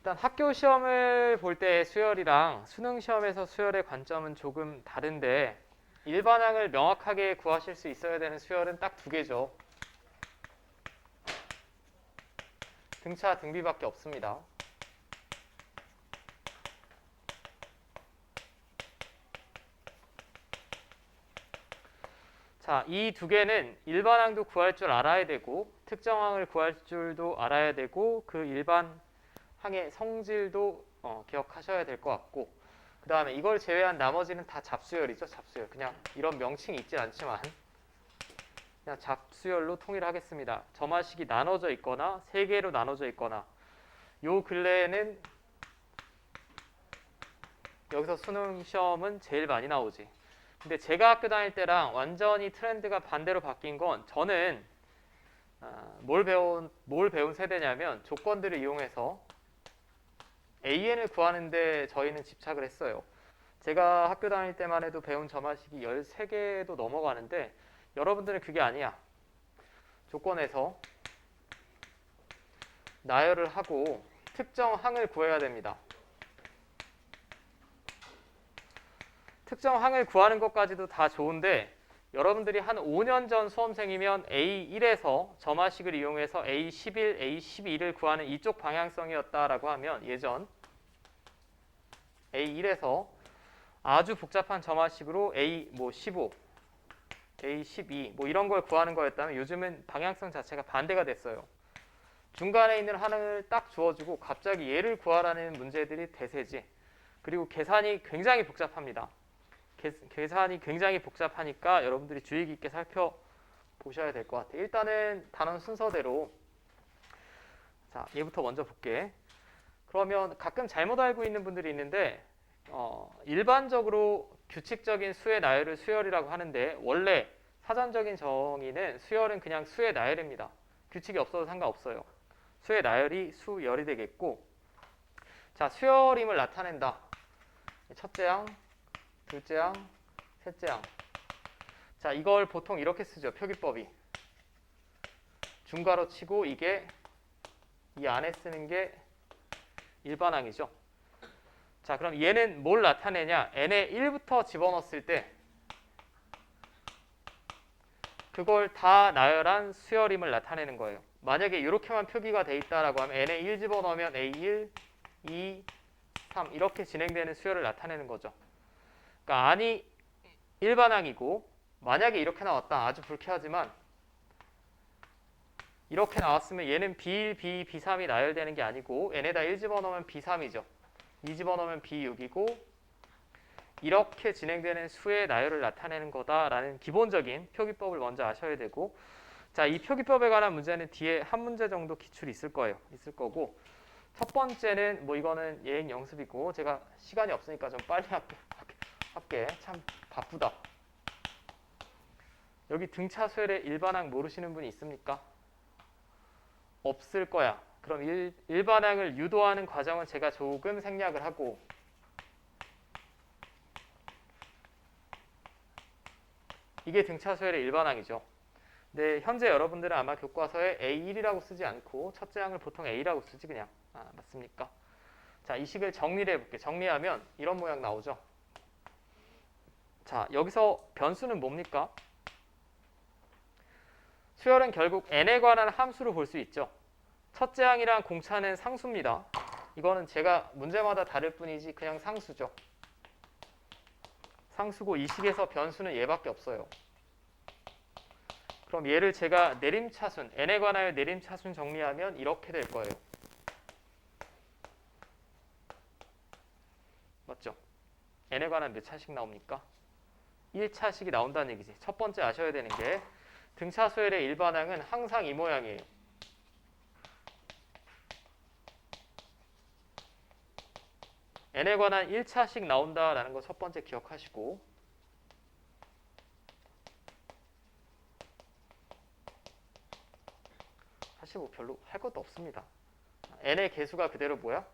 일단 학교 시험을 볼 때 수열이랑 수능 시험에서 수열의 관점은 조금 다른데 일반항을 명확하게 구하실 수 있어야 되는 수열은 딱 두 개죠. 등차, 등비밖에 없습니다. 자, 이 두 개는 일반항도 구할 줄 알아야 되고 특정항을 구할 줄도 알아야 되고 그 일반항의 성질도 기억하셔야 될 것 같고 그 다음에 이걸 제외한 나머지는 다 잡수열이죠. 잡수열. 그냥 이런 명칭이 있진 않지만 그냥 잡수열로 통일하겠습니다. 점화식이 나눠져 있거나 세 개로 나눠져 있거나 요 근래에는 여기서 수능 시험은 제일 많이 나오지. 근데 제가 학교 다닐 때랑 완전히 트렌드가 반대로 바뀐 건 저는 뭘 배운 세대냐면 조건들을 이용해서 AN을 구하는데 저희는 집착을 했어요. 제가 학교 다닐 때만 해도 배운 점화식이 13개도 넘어가는데 여러분들은 그게 아니야. 조건에서 나열을 하고 특정 항을 구해야 됩니다. 특정 항을 구하는 것까지도 다 좋은데 여러분들이 한 5년 전 수험생이면 A1에서 점화식을 이용해서 A11, A12를 구하는 이쪽 방향성이었다라고 하면 예전 A1에서 아주 복잡한 점화식으로 A15, A12 뭐 이런 걸 구하는 거였다면 요즘은 방향성 자체가 반대가 됐어요. 중간에 있는 하나를 딱 주어주고 갑자기 얘를 구하라는 문제들이 대세지. 그리고 계산이 굉장히 복잡합니다. 계산이 굉장히 복잡하니까 여러분들이 주의 깊게 살펴보셔야 될 것 같아요. 일단은 단원 순서대로 자 얘부터 먼저 볼게. 그러면 가끔 잘못 알고 있는 분들이 있는데 일반적으로 규칙적인 수의 나열을 수열이라고 하는데 원래 사전적인 정의는 수열은 그냥 수의 나열입니다. 규칙이 없어도 상관없어요. 수의 나열이 수열이 되겠고 자 수열임을 나타낸다. 첫째 항, 둘째 항, 셋째 항. 자 이걸 보통 이렇게 쓰죠. 표기법이. 중괄호 치고 이게 이 안에 쓰는 게 일반항이죠. 자 그럼 얘는 뭘 나타내냐. n에 1부터 집어넣었을 때 그걸 다 나열한 수열임을 나타내는 거예요. 만약에 이렇게만 표기가 돼 있다라고 하면 n에 1 집어넣으면 A1, 2, 3 이렇게 진행되는 수열을 나타내는 거죠. 그러니까 안이 일반항이고 만약에 이렇게 나왔다. 아주 불쾌하지만 이렇게 나왔으면 얘는 B1, B2, B3이 나열되는 게 아니고 n에다 1 집어넣으면 B3이죠. 2 집어넣으면 B6이고 이렇게 진행되는 수의 나열을 나타내는 거다라는 기본적인 표기법을 먼저 아셔야 되고 자, 이 표기법에 관한 문제는 뒤에 한 문제 정도 기출이 있을 거예요. 있을 거고 첫 번째는 뭐 이거는 예행 연습이고 제가 시간이 없으니까 좀 빨리 할게. 참 바쁘다. 여기 등차 수열의 일반항 모르시는 분이 있습니까? 없을 거야. 그럼 일반항을 유도하는 과정은 제가 조금 생략을 하고 이게 등차 수열의 일반항이죠. 근데 현재 여러분들은 아마 교과서에 A1이라고 쓰지 않고 첫째 항을 보통 A라고 쓰지 그냥. 맞습니까? 자, 이 식을 정리를 해볼게. 정리하면 이런 모양 나오죠. 자, 여기서 변수는 뭡니까? 수열은 결국 n에 관한 함수로 볼 수 있죠. 첫째 항이랑 공차는 상수입니다. 이거는 제가 문제마다 다를 뿐이지 그냥 상수죠. 상수고 이 식에서 변수는 얘밖에 없어요. 그럼 얘를 제가 내림차순, n에 관하여 내림차순 정리하면 이렇게 될 거예요. 맞죠? n에 관한 몇 차식 나옵니까? 1차식이 나온다는 얘기지. 첫 번째 아셔야 되는 게 등차 수열의 일반항은 항상 이 모양이에요. n에 관한 1차식 나온다라는 거 첫 번째 기억하시고 사실 뭐 별로 할 것도 없습니다. n의 개수가 그대로 뭐야?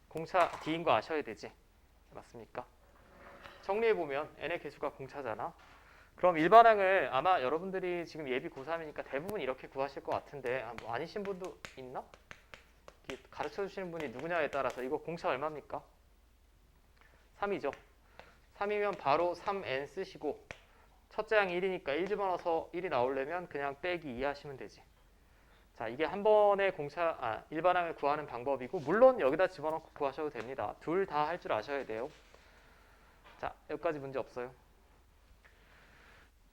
공차 D인 거 아셔야 되지. 맞습니까? 정리해보면 n의 개수가 공차잖아. 그럼 일반항을 아마 여러분들이 지금 예비 고3이니까 대부분 이렇게 구하실 것 같은데 뭐 아니신 분도 있나? 가르쳐 주시는 분이 누구냐에 따라서 이거 공차 얼마입니까? 3이죠. 3이면 바로 3n 쓰시고 첫째 항이 1이니까 1 집어넣어서 1이 나오려면 그냥 빼기 2 하시면 되지. 자, 이게 한 번에 일반항을 구하는 방법이고 물론 여기다 집어넣고 구하셔도 됩니다. 둘 다 할 줄 아셔야 돼요. 자, 여기까지 문제 없어요.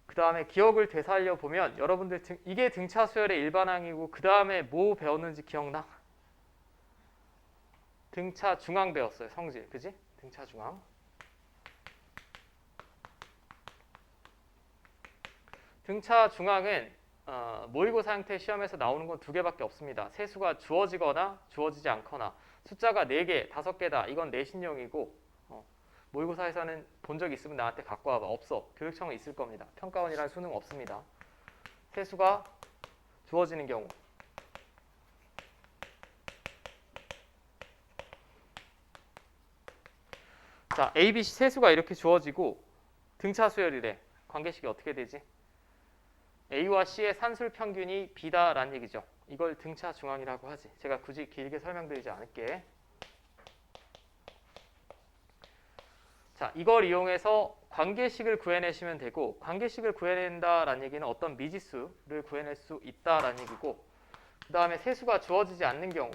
그 다음에 기억을 되살려 보면 여러분들 이게 등차 수열의 일반항이고 그 다음에 뭐 배웠는지 기억나? 등차 중항 배웠어요. 성질, 그지? 등차 중항. 등차 중항은 모의고사 형태 시험에서 나오는 건 두 개밖에 없습니다. 세수가 주어지거나 주어지지 않거나 숫자가 4개, 5개다. 이건 내신용이고 모의고사에서는 본 적 있으면 나한테 갖고 와봐. 없어. 교육청은 있을 겁니다. 평가원이란 수능 없습니다. 세수가 주어지는 경우. 자, A, B, C 세수가 이렇게 주어지고 등차 수열이래. 관계식이 어떻게 되지? A와 C의 산술 평균이 B다라는 얘기죠. 이걸 등차 중항이라고 하지. 제가 굳이 길게 설명드리지 않을게. 자, 이걸 이용해서 관계식을 구해내시면 되고 관계식을 구해낸다라는 얘기는 어떤 미지수를 구해낼 수 있다라는 얘기고 그 다음에 세수가 주어지지 않는 경우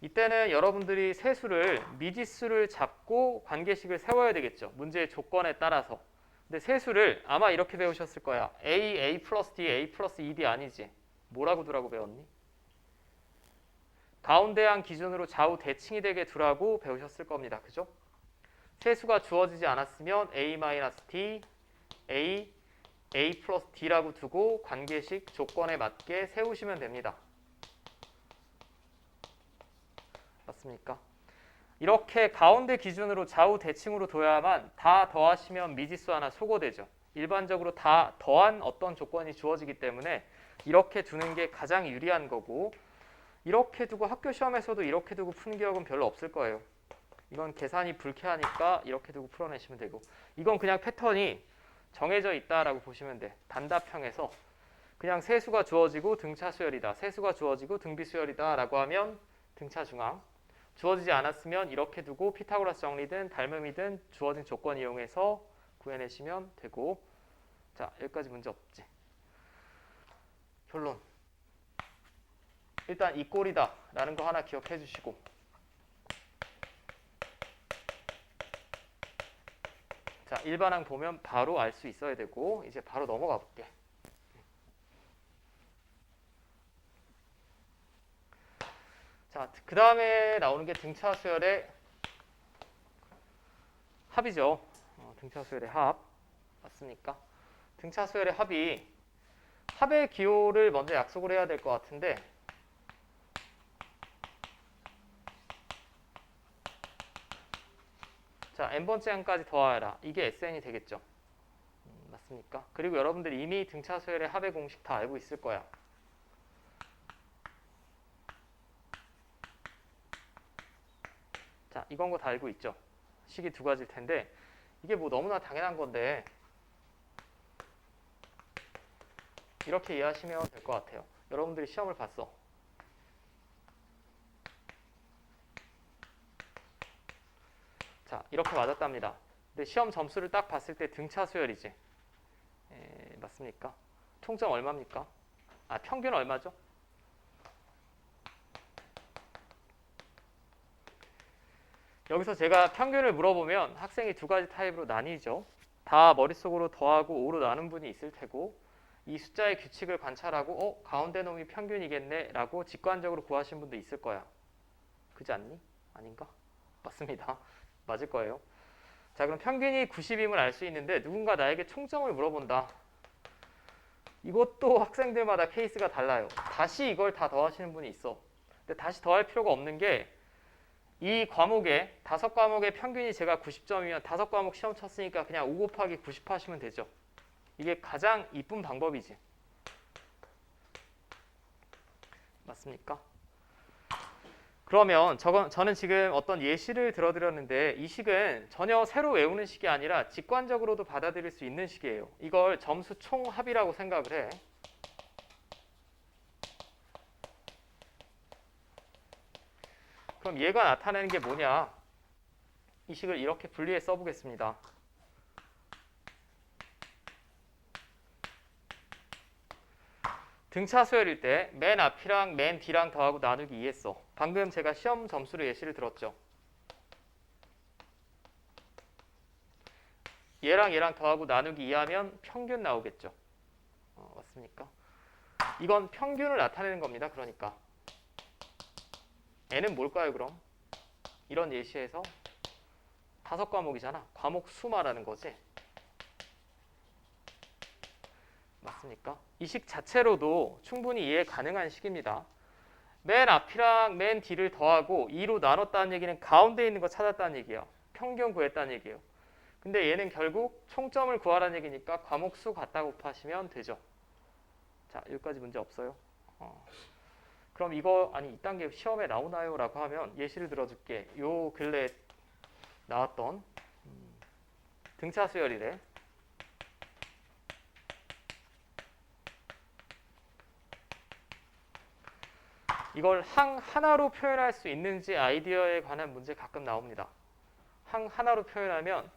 이때는 여러분들이 세수를 미지수를 잡고 관계식을 세워야 되겠죠. 문제의 조건에 따라서. 근데 세수를 아마 이렇게 배우셨을 거야. A 플러스 D, A 플러스 2D 아니지. 뭐라고 두라고 배웠니? 가운데항 기준으로 좌우 대칭이 되게 두라고 배우셨을 겁니다. 그죠? 세수가 주어지지 않았으면 A-D, A 플러스 D라고 두고 관계식 조건에 맞게 세우시면 됩니다. 맞습니까? 이렇게 가운데 기준으로 좌우 대칭으로 둬야만 다 더하시면 미지수 하나 소거되죠. 일반적으로 다 더한 어떤 조건이 주어지기 때문에 이렇게 두는 게 가장 유리한 거고 이렇게 두고 학교 시험에서도 이렇게 두고 푸는 기억은 별로 없을 거예요. 이건 계산이 불쾌하니까 이렇게 두고 풀어내시면 되고 이건 그냥 패턴이 정해져 있다라고 보시면 돼. 단답형에서 그냥 세수가 주어지고 등차 수열이다. 세수가 주어지고 등비 수열이다 라고 하면 등차 중항. 주어지지 않았으면 이렇게 두고 피타고라스 정리든 닮음이든 주어진 조건 이용해서 구해내시면 되고 자, 여기까지 문제 없지. 결론. 일단 이 꼴이다 라는 거 하나 기억해 주시고 자, 일반항 보면 바로 알 수 있어야 되고 이제 바로 넘어가 볼게. 자, 그 다음에 나오는 게 등차 수열의 합이죠. 등차 수열의 합 맞습니까? 등차 수열의 합의 기호를 먼저 약속을 해야 될 것 같은데 자, n번째 항까지 더하여라. 이게 SN이 되겠죠. 맞습니까? 그리고 여러분들이 이미 등차 수열의 합의 공식 다 알고 있을 거야. 자, 이건 거 다 알고 있죠. 식이 두 가지일 텐데 이게 뭐 너무나 당연한 건데 이렇게 이해하시면 될 것 같아요. 여러분들이 시험을 봤어. 자, 이렇게 맞았답니다. 근데 시험 점수를 딱 봤을 때 등차 수열이지. 맞습니까? 총점 얼마입니까? 평균 얼마죠? 여기서 제가 평균을 물어보면 학생이 두 가지 타입으로 나뉘죠. 다 머릿속으로 더하고 5로 나눈 분이 있을 테고 이 숫자의 규칙을 관찰하고 가운데 놈이 평균이겠네 라고 직관적으로 구하신 분도 있을 거야. 그렇지 않니? 아닌가? 맞습니다. 맞을 거예요. 자, 그럼 평균이 90임을 알 수 있는데 누군가 나에게 총점을 물어본다. 이것도 학생들마다 케이스가 달라요. 다시 이걸 다 더하시는 분이 있어. 근데 다시 더할 필요가 없는 게 이 과목에 5과목의 평균이 제가 90점이면 5과목 시험 쳤으니까 그냥 5 곱하기 90 하시면 되죠. 이게 가장 이쁜 방법이지. 맞습니까? 그러면 저는 지금 어떤 예시를 들어드렸는데 이 식은 전혀 새로 외우는 식이 아니라 직관적으로도 받아들일 수 있는 식이에요. 이걸 점수 총합이라고 생각을 해. 그럼 얘가 나타내는 게 뭐냐? 이 식을 이렇게 분리해 써보겠습니다. 등차 수열일 때 맨 앞이랑 맨 뒤랑 더하고 나누기 2했어. 방금 제가 시험 점수로 예시를 들었죠. 얘랑 얘랑 더하고 나누기 2하면 평균 나오겠죠. 맞습니까? 이건 평균을 나타내는 겁니다. 그러니까 n은 뭘까요 그럼? 이런 예시에서 5과목이잖아. 과목 수 말하는 거지. 맞습니까? 이 식 자체로도 충분히 이해 가능한 식입니다. 맨 앞이랑 맨 뒤를 더하고 2로 나눴다는 얘기는 가운데 있는 거 찾았다는 얘기예요. 평균 구했다는 얘기예요. 근데 얘는 결국 총점을 구하라는 얘기니까 과목 수 갖다 곱하시면 되죠. 자, 여기까지 문제 없어요. 그럼 이거 아니 이딴 게 시험에 나오나요? 라고 하면 예시를 들어줄게. 요 근래 나왔던 등차 수열이래. 이걸 항 하나로 표현할 수 있는지 아이디어에 관한 문제 가끔 나옵니다. 항 하나로 표현하면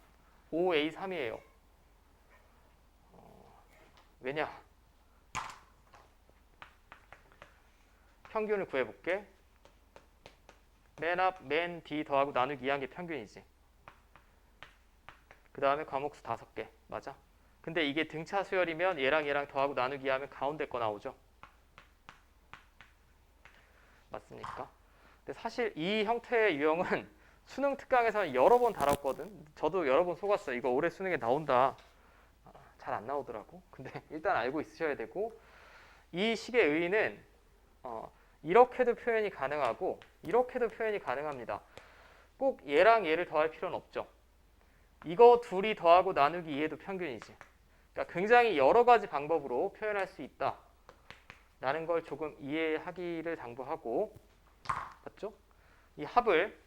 5A3이에요. 왜냐? 평균을 구해볼게. 맨 앞, 맨 뒤 더하고 나누기 2한 게 평균이지. 그 다음에 과목수 5개. 맞아? 근데 이게 등차 수열이면 얘랑 얘랑 더하고 나누기 하면 가운데 거 나오죠. 맞습니까? 근데 사실 이 형태의 유형은 수능 특강에서는 여러 번 다뤘거든. 저도 여러 번 속았어요. 이거 올해 수능에 나온다. 잘 안 나오더라고. 근데 일단 알고 있으셔야 되고 이 식의 의의는 이렇게도 표현이 가능하고 이렇게도 표현이 가능합니다. 꼭 얘랑 얘를 더할 필요는 없죠. 이거 둘이 더하고 나누기 2해도 평균이지. 그러니까 굉장히 여러 가지 방법으로 표현할 수 있다. 라는 걸 조금 이해하기를 당부하고, 맞죠? 이 합을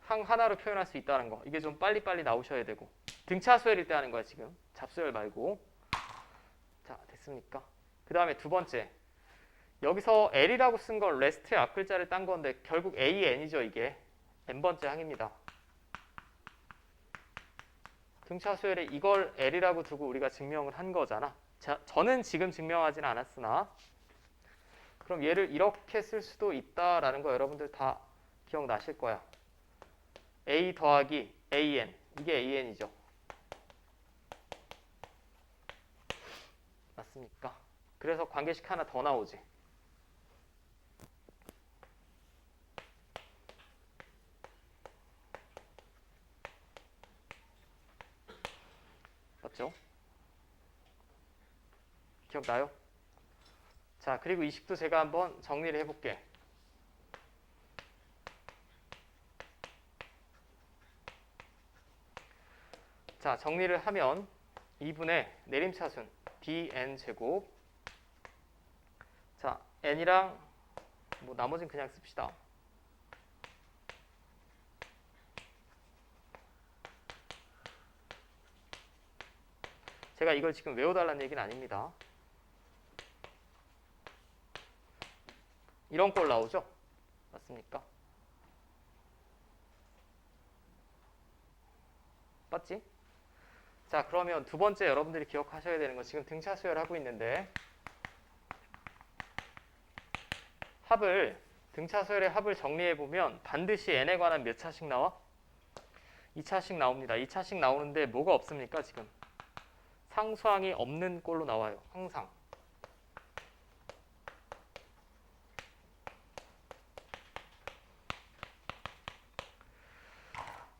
항 하나로 표현할 수 있다는 거. 이게 좀 빨리빨리 나오셔야 되고. 등차 수열일 때 하는 거야 지금. 잡수열 말고. 자, 됐습니까? 그 다음에 두 번째. 여기서 L이라고 쓴 건 레스트의 앞글자를 딴 건데 결국 AN이죠 이게. n번째 항입니다. 등차 수열에 이걸 L이라고 두고 우리가 증명을 한 거잖아. 자, 저는 지금 증명하지는 않았으나 그럼 얘를 이렇게 쓸 수도 있다라는 거 여러분들 다 기억나실 거야. A 더하기 AN. 이게 AN이죠. 맞습니까? 그래서 관계식 하나 더 나오지. 맞죠? 기억나요? 자, 그리고 이 식도 제가 한번 정리를 해볼게. 자, 정리를 하면 2분의 내림차순 dn 제곱. 자, n이랑 뭐 나머지는 그냥 씁시다. 제가 이걸 지금 외워달라는 얘기는 아닙니다. 이런 꼴 나오죠? 맞습니까? 맞지? 자, 그러면 두 번째 여러분들이 기억하셔야 되는 건 지금 등차 수열하고 있는데 등차 수열의 합을 정리해보면 반드시 n에 관한 몇 차씩 나와? 2차씩 나옵니다. 2차씩 나오는데 뭐가 없습니까? 지금 상수항이 없는 꼴로 나와요. 항상.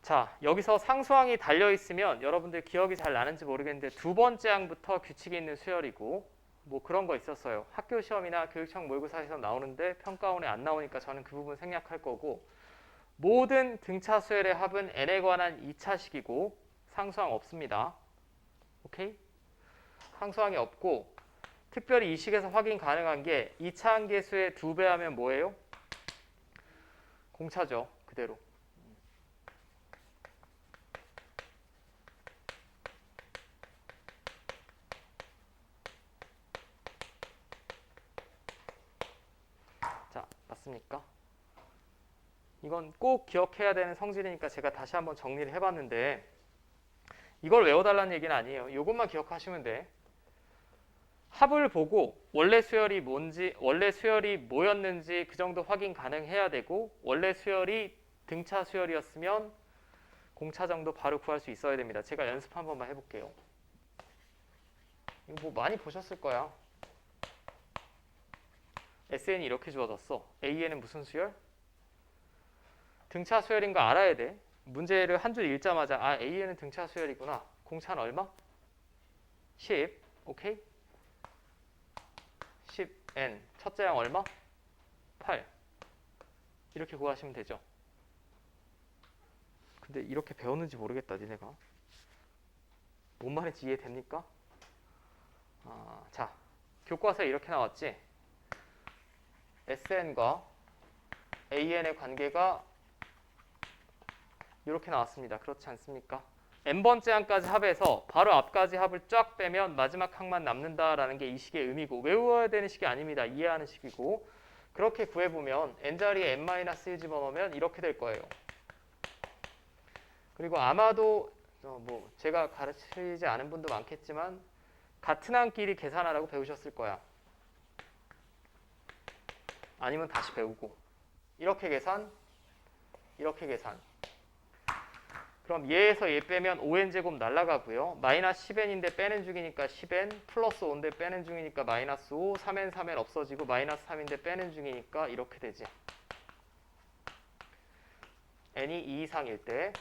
자, 여기서 상수항이 달려있으면 여러분들 기억이 잘 나는지 모르겠는데 두 번째 항부터 규칙이 있는 수열이고 뭐 그런 거 있었어요. 학교 시험이나 교육청 모의고사에서 나오는데 평가원에 안 나오니까 저는 그 부분 생략할 거고 모든 등차 수열의 합은 n에 관한 2차식이고 상수항 없습니다. 오케이? 상수항이 없고 특별히 이 식에서 확인 가능한 게 2차 함계수의 2배 하면 뭐예요? 공차죠. 그대로. 자, 맞습니까? 이건 꼭 기억해야 되는 성질이니까 제가 다시 한번 정리를 해봤는데 이걸 외워달라는 얘기는 아니에요. 이것만 기억하시면 돼. 합을 보고 원래 수열이 뭔지, 원래 수열이 뭐였는지 그 정도 확인 가능해야 되고 원래 수열이 등차 수열이었으면 공차 정도 바로 구할 수 있어야 됩니다. 제가 연습 한 번만 해볼게요. 이거 뭐 많이 보셨을 거야. SN이 이렇게 주어졌어. AN은 무슨 수열? 등차 수열인 거 알아야 돼. 문제를 한 줄 읽자마자 아 AN은 등차 수열이구나. 공차는 얼마? 10. 오케이? 10N. 첫째 양 얼마? 8. 이렇게 구하시면 되죠. 근데 이렇게 배웠는지 모르겠다 니네가. 뭔 말인지 이해됩니까? 자, 교과서에 이렇게 나왔지. SN과 AN의 관계가 이렇게 나왔습니다. 그렇지 않습니까? n번째 항까지 합해서 바로 앞까지 합을 쫙 빼면 마지막 항만 남는다라는 게 이 식의 의미고 외워야 되는 식이 아닙니다. 이해하는 식이고 그렇게 구해보면 n자리에 n-1 집어넣으면 이렇게 될 거예요. 그리고 아마도 뭐 제가 가르치지 않은 분도 많겠지만 같은 항끼리 계산하라고 배우셨을 거야. 아니면 다시 배우고 이렇게 계산, 이렇게 계산. 그럼 얘에서 얘 빼면 5n제곱 날라가고요. 마이너스 10n인데 빼는 중이니까 10n, 플러스 5인데 빼는 중이니까 마이너스 5, 3n, 3n 없어지고 마이너스 3인데 빼는 중이니까 이렇게 되지. n이 2 이상일 때.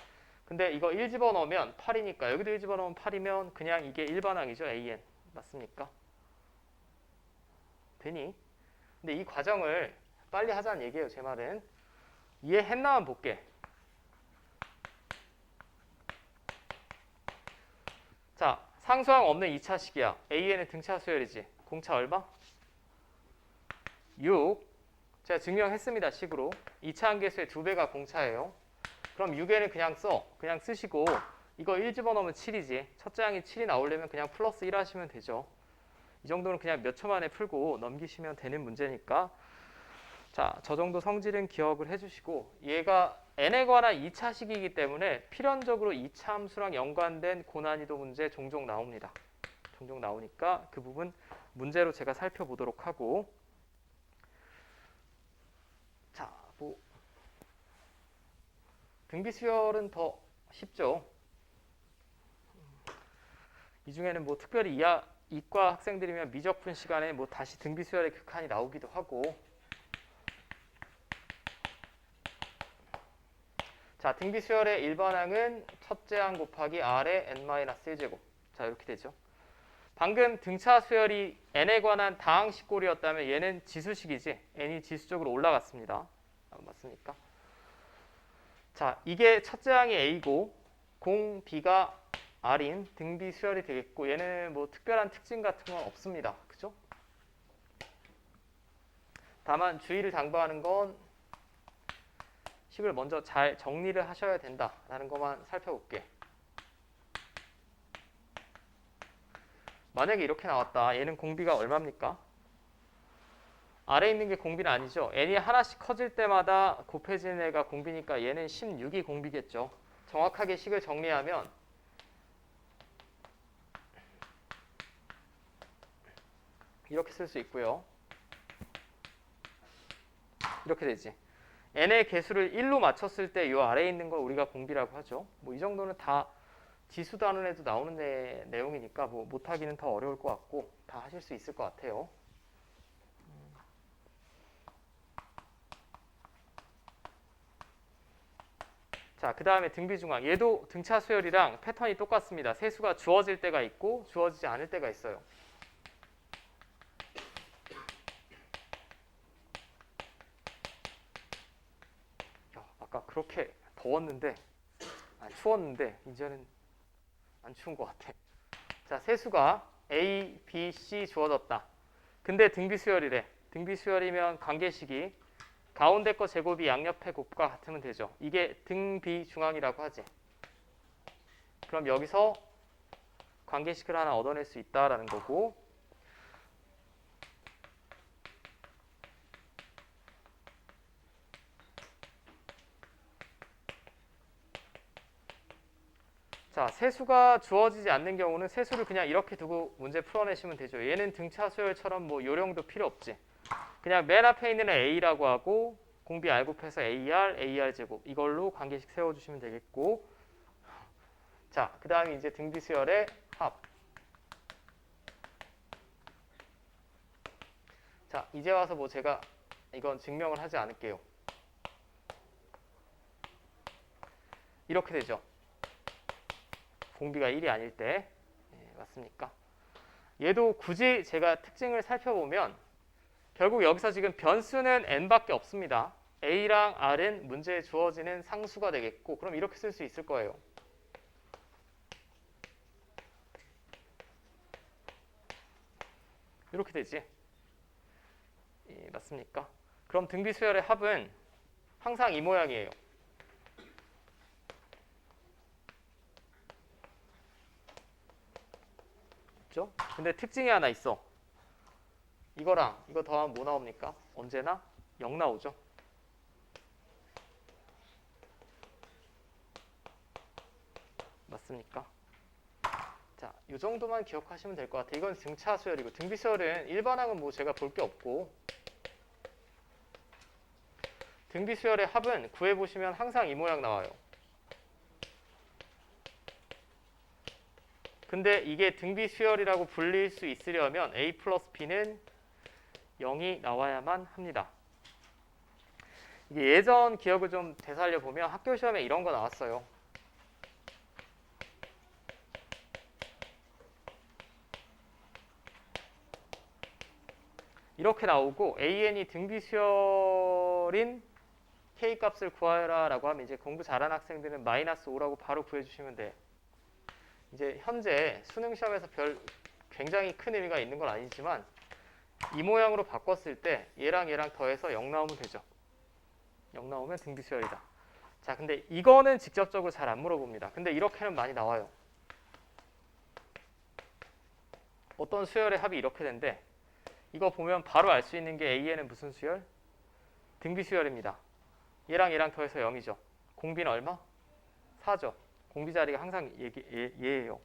근데 이거 1 집어넣으면 8이니까 여기도 1 집어넣으면 8이면 그냥 이게 일반항이죠. an. 맞습니까? 되니? 근데 이 과정을 빨리 하자는 얘기예요. 제 말은. 이해했나만 볼게. 자, 상수항 없는 2차식이야. AN은 등차 수열이지. 공차 얼마? 6. 제가 증명했습니다. 식으로. 2차 함계수의 2배가 공차예요. 그럼 6에는 그냥 써. 그냥 쓰시고 이거 1 집어넣으면 7이지. 첫째 항이 7이 나오려면 그냥 플러스 1 하시면 되죠. 이 정도는 그냥 몇 초 만에 풀고 넘기시면 되는 문제니까 자, 저 정도 성질은 기억을 해주시고 얘가 n에 관한 2차식이기 때문에 필연적으로 2차 함수랑 연관된 고난이도 문제 종종 나옵니다. 종종 나오니까 그 부분 문제로 제가 살펴보도록 하고 자, 뭐 등비수열은 더 쉽죠. 이 중에는 뭐 특별히 이과 학생들이면 미적분 시간에 뭐 다시 등비수열의 극한이 나오기도 하고 자, 등비수열의 일반항은 첫째 항 곱하기 R의 n-1제곱. 자, 이렇게 되죠. 방금 등차 수열이 n에 관한 다항식골이었다면 얘는 지수식이지. n이 지수적으로 올라갔습니다. 맞습니까? 자, 이게 첫째 항이 A고 공 B가 R인 등비수열이 되겠고 얘는 뭐 특별한 특징 같은 건 없습니다. 그죠? 다만 주의를 당부하는 건 식을 먼저 잘 정리를 하셔야 된다라는 것만 살펴볼게. 만약에 이렇게 나왔다. 얘는 공비가 얼마입니까? 아래에 있는 게 공비는 아니죠. n이 하나씩 커질 때마다 곱해지는 애가 공비니까 얘는 16이 공비겠죠. 정확하게 식을 정리하면 이렇게 쓸 수 있고요. 이렇게 되지. n의 개수를 1로 맞췄을 때 이 아래에 있는 걸 우리가 공비라고 하죠. 뭐 이 정도는 다 지수 단원에도 나오는 내용이니까 뭐 못하기는 더 어려울 것 같고 다 하실 수 있을 것 같아요. 자, 그 다음에 등비중항. 얘도 등차 수열이랑 패턴이 똑같습니다. 세수가 주어질 때가 있고 주어지지 않을 때가 있어요. 아까 그렇게 더웠는데 추웠는데 이제는 안 추운 것 같아. 자, 세수가 A, B, C 주어졌다. 근데 등비수열이래. 등비수열이면 관계식이 가운데 거 제곱이 양옆의 곱과 같으면 되죠. 이게 등비중앙이라고 하지. 그럼 여기서 관계식을 하나 얻어낼 수 있다라는 거고, 자, 세수가 주어지지 않는 경우는 세수를 그냥 이렇게 두고 문제 풀어내시면 되죠. 얘는 등차 수열처럼 뭐 요령도 필요 없지. 그냥 맨 앞에 있는 A라고 하고 공비 R 곱해서 AR 제곱 이걸로 관계식 세워주시면 되겠고, 자, 그 다음에 이제 등비수열의 합. 자, 이제 와서 뭐 제가 이건 증명을 하지 않을게요. 이렇게 되죠. 공비가 1이 아닐 때. 맞습니까? 얘도 굳이 제가 특징을 살펴보면 결국 여기서 지금 변수는 n밖에 없습니다. a랑 r은 문제에 주어지는 상수가 되겠고, 그럼 이렇게 쓸 수 있을 거예요. 이렇게 되지. 맞습니까? 그럼 등비수열의 합은 항상 이 모양이에요. 그렇죠? 근데 특징이 하나 있어. 이거랑 이거 더하면 뭐 나옵니까? 언제나 0 나오죠. 맞습니까? 자, 이 정도만 기억하시면 될 것 같아요. 이건 등차 수열이고, 등비수열은 일반항은 뭐 제가 볼 게 없고, 등비수열의 합은 구해보시면 항상 이 모양 나와요. 근데 이게 등비수열이라고 불릴 수 있으려면 a 플러스 b는 0이 나와야만 합니다. 이게 예전 기억을 좀 되살려 보면 학교 시험에 이런 거 나왔어요. 이렇게 나오고 an이 등비수열인 k값을 구하라 라고 하면 이제 공부 잘하는 학생들은 마이너스 5라고 바로 구해주시면 돼. 이제 현재 수능 시험에서 굉장히 큰 의미가 있는 건 아니지만 이 모양으로 바꿨을 때 얘랑 얘랑 더해서 0 나오면 되죠. 0 나오면 등비수열이다. 자, 근데 이거는 직접적으로 잘 안 물어봅니다. 근데 이렇게는 많이 나와요. 어떤 수열의 합이 이렇게 된대. 이거 보면 바로 알 수 있는 게 A에는 무슨 수열? 등비수열입니다. 얘랑 얘랑 더해서 0이죠. 공비는 얼마? 4죠. 공비 자리가 항상 얘예요.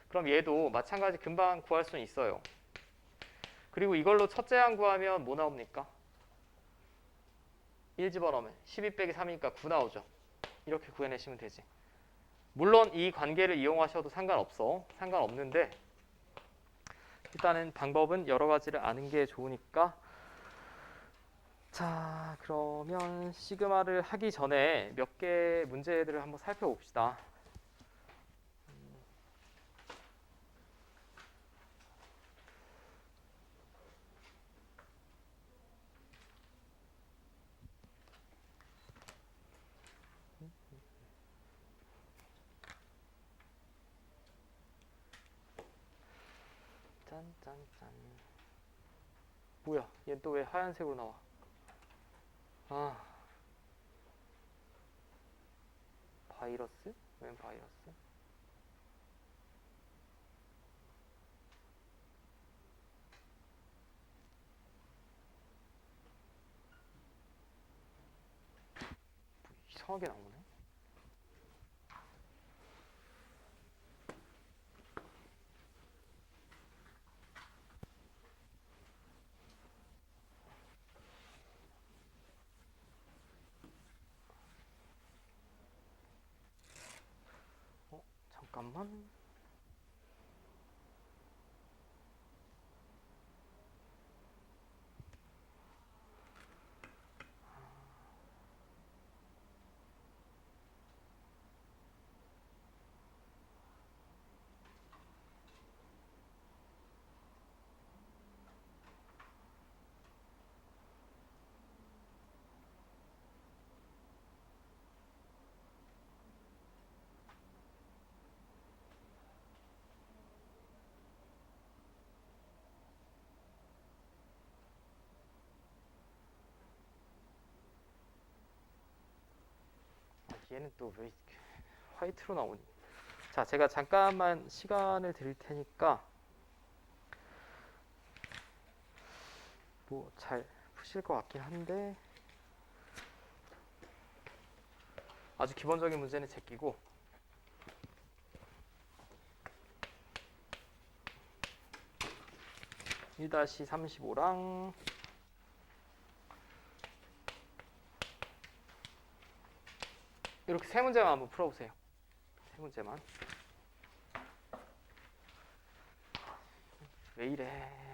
그럼 얘도 마찬가지 금방 구할 수는 있어요. 그리고 이걸로 첫째 항 구하면 뭐 나옵니까? 1 집어넣으면 12 빼기 3이니까 9 나오죠. 이렇게 구해내시면 되지. 물론 이 관계를 이용하셔도 상관없는데 일단은 방법은 여러 가지를 아는 게 좋으니까. 자, 그러면 시그마를 하기 전에 몇 개 문제들을 한번 살펴봅시다. 짠짠짠. 뭐야? 얘 또 왜 하얀색으로 나와? 아, 바이러스? 웬 바이러스? 이상하게 나오네. 잠깐만. 얘는 또 왜 화이트로 나오니? 자, 제가 잠깐만 시간을 드릴 테니까 뭐 잘 푸실 것 같긴 한데 아주 기본적인 문제는 제끼고 1-35랑 이렇게 세 문제만 한번 풀어보세요. 세 문제만. 왜 이래?